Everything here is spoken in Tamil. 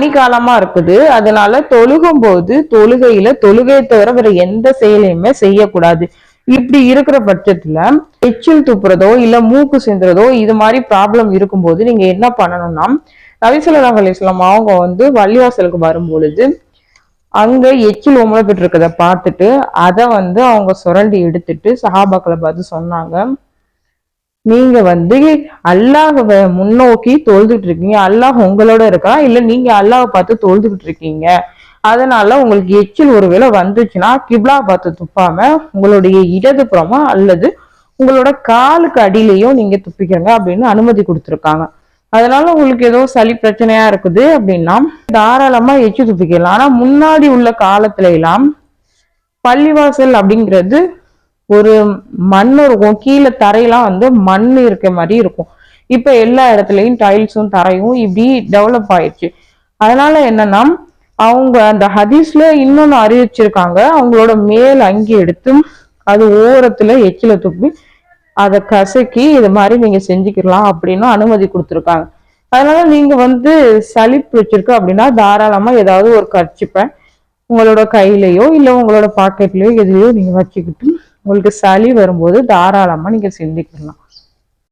பனிக்காலமா இருக்குது. அதனால தொழுகும் போது தொழுகையை தவிர வேற எந்த செயலையுமே செய்யக்கூடாது. இப்படி இருக்கிற பட்சத்துல எச்சில் துப்புறதோ இல்ல மூக்கு சிந்துறதோ இது மாதிரி ப்ராப்ளம் இருக்கும்போது நீங்க என்ன பண்ணணும்னா, நபி ஸல்லல்லாஹு அலைஹி வஸல்லம் அவங்க பள்ளிவாசலுக்கு வரும் பொழுது அங்க எச்சில் உமிழப்பட்டு இருக்கத பார்த்துட்டு அதை அவங்க சுரண்டி எடுத்துட்டு சஹாபாக்களை பார்த்து சொன்னாங்க, நீங்க அல்லாஹ்வை முன்னோக்கி தொழுதுட்டு இருக்கீங்க, அல்லாஹ் உங்களோட இருக்கா இல்ல நீங்க அல்லாஹ்வை பார்த்து தொழுதுகிட்டு இருக்கீங்க, அதனால உங்களுக்கு எச்சில் ஒருவேளை வந்துச்சுன்னா கிப்லா பார்த்து துப்பாம உங்களுடைய இடது புறமா அல்லது உங்களோட காலுக்கு அடியிலையும் நீங்க துப்பிக்கிறங்க அப்படின்னு அனுமதி கொடுத்துருக்காங்க. அதனால உங்களுக்கு ஏதோ சளி பிரச்சனையா இருக்குது அப்படின்னா தாராளமா எச்சி துப்பிக்கலாம். ஆனா முன்னாடி உள்ள காலத்துல எல்லாம் பள்ளிவாசல் அப்படிங்கிறது ஒரு மண் இருக்கும், கீழே தரையெல்லாம் மண் இருக்க மாதிரி இருக்கும். இப்ப எல்லா இடத்துலயும் டைல்ஸும் தரையும் இப்படி டெவலப் ஆயிடுச்சு. அதனால என்னன்னா அவங்க அந்த ஹதீஸ்ல இன்னொன்னு அறிவிச்சிருக்காங்க, அவங்களோட மேல் அங்கி எடுத்து அது ஓரத்துல எச்சில துப்பி அதை கசக்கி இது மாதிரி நீங்க செஞ்சுக்கலாம் அப்படின்னு அனுமதி கொடுத்துருக்காங்க. அதனால நீங்க சளி பிடிச்சிருக்கு அப்படின்னா தாராளமா ஏதாவது ஒரு கர்ச்சிப்பை உங்களோட கையிலயோ இல்ல உங்களோட பாக்கெட்லயோ எதுலயோ நீங்க வச்சுக்கிட்டு உங்களுக்கு சளி வரும்போது தாராளமா நீங்க சிந்திக்கலாம்.